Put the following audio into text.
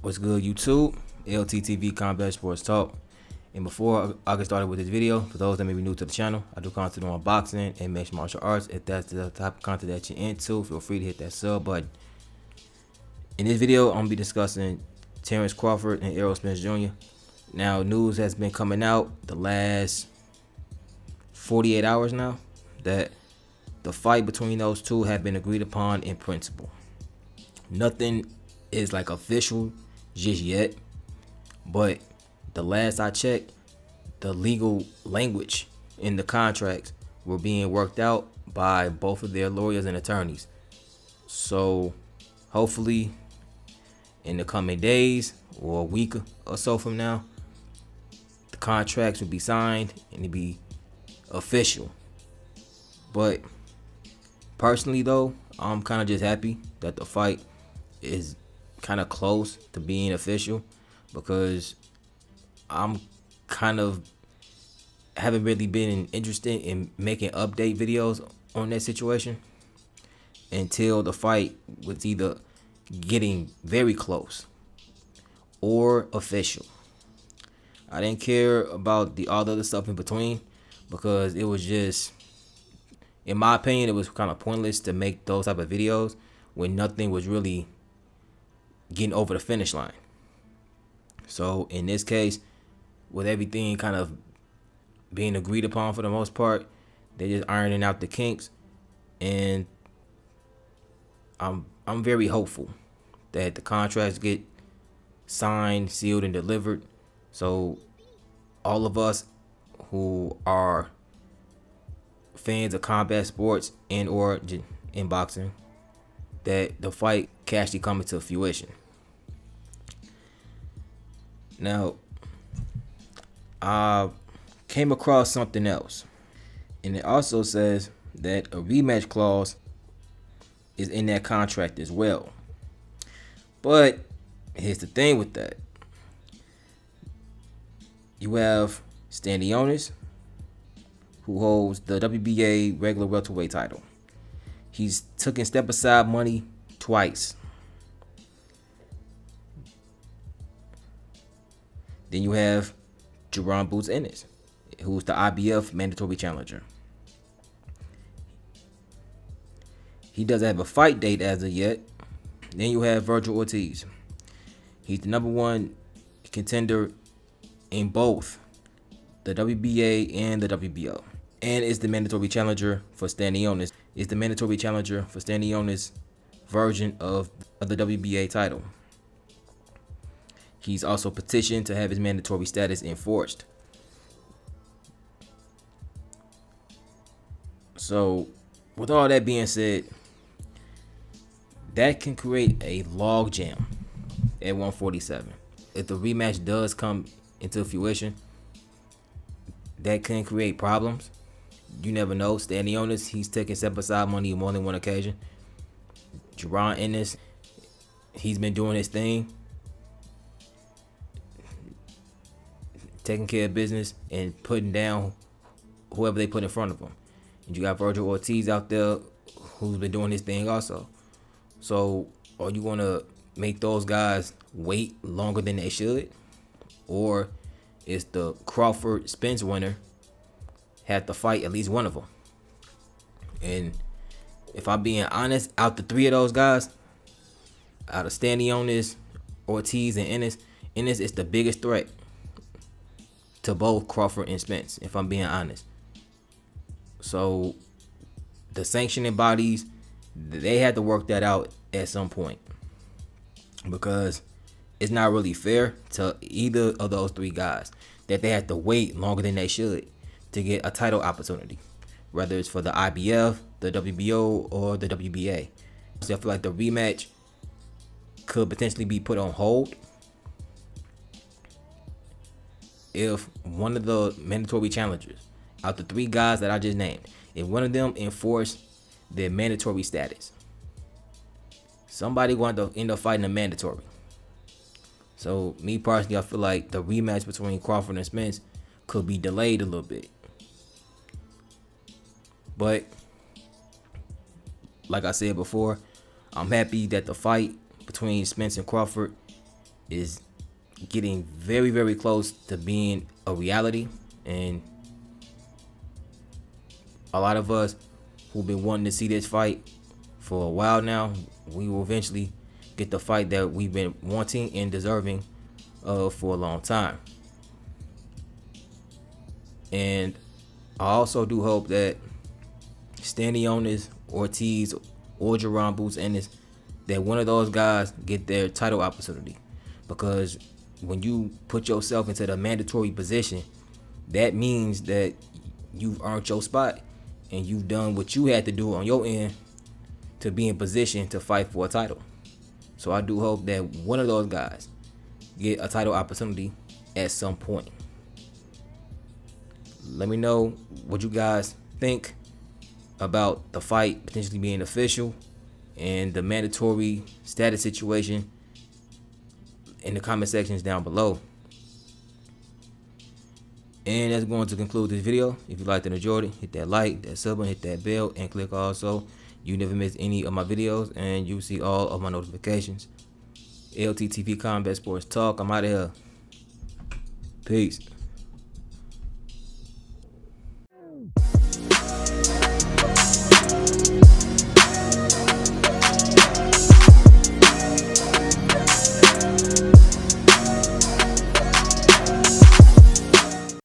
What's good, YouTube? LTtvCombatSportsTalk. And before I get started with this video, for those that may be new to the channel, I do content on boxing and mixed martial arts. If that's the type of content that you're into, feel free to hit that sub button. In this video, I'm going to be discussing Terence Crawford and Errol Spence Jr. Now, news has been coming out the last 48 hours now that the fight between those two have been agreed upon in principle. Nothing is like official just yet, but the last I checked, the legal language in the contracts were being worked out by both of their lawyers and attorneys. So hopefully in the coming days or a week or so from now, the contracts will be signed and it'll be official. But personally though, I'm kind of just happy that the fight is kind of close to being official, because I'm kind of haven't really been interested in making update videos on that situation until the fight was either getting very close or official. I didn't care about all the other stuff in between, because it was just, in my opinion, it was kind of pointless to make those type of videos when nothing was really getting over the finish line. So in this case, with everything kind of being agreed upon for the most part, they're just ironing out the kinks, and I'm very hopeful that the contracts get signed, sealed, and delivered. So all of us who are fans of combat sports and or in boxing, that the fight can actually come into fruition. Now, I came across something else, and it also says that a rematch clause is in that contract as well. But here's the thing with that. You have Entice, who holds the WBA regular welterweight title. He's taken step aside money twice. Then you have Entice, who's the IBF mandatory challenger. He doesn't have a fight date as of yet. Then you have Vergil Ortiz. He's the #1 contender in both the WBA and the WBO, and is the mandatory challenger for Entice. Is the mandatory challenger for Entice's version of the WBA title. He's also petitioned to have his mandatory status enforced. So, with all that being said, that can create a logjam at 147. If the rematch does come into fruition, that can create problems. You never know. Entice, he's taken step aside money on more than one occasion. Entice, he's been doing his thing, taking care of business and putting down whoever they put in front of him. And you got Vergil Ortiz out there who's been doing his thing also. So are you going to make those guys wait longer than they should? Or is the Crawford Spence winner have to fight at least one of them? And if I'm being honest, out the three of those guys, out of Entice, Ortiz, and Entice is the biggest threat to both Crawford and Spence, if I'm being honest. So the sanctioning bodies, they had to work that out at some point, because it's not really fair to either of those three guys that they have to wait longer than they should to get a title opportunity, whether it's for the IBF, the WBO, or the WBA. So I feel like the rematch could potentially be put on hold if one of the mandatory challengers out the three guys that I just named, if one of them enforce their mandatory status. Somebody going to end up fighting a mandatory. So me personally, I feel like the rematch between Crawford and Spence could be delayed a little bit. But like I said before, I'm happy that the fight between Spence and Crawford is getting very, very close to being a reality, and a lot of us who've been wanting to see this fight for a while now, we will eventually get the fight that we've been wanting and deserving for a long time. And I also do hope that Stanionis, Ortiz, or Jerron Boots Ennis, that one of those guys get their title opportunity. Because when you put yourself into the mandatory position, that means that you've earned your spot and you've done what you had to do on your end to be in position to fight for a title. So I do hope that one of those guys get a title opportunity at some point. Let me know what you guys think about the fight potentially being official and the mandatory status situation in the comment sections down below. And that's going to conclude this video. If you liked and enjoyed it, hit that like, that sub, and hit that bell, and click also. You never miss any of my videos, and you'll see all of my notifications. LTTV Combat Sports Talk. I'm out of here. Peace.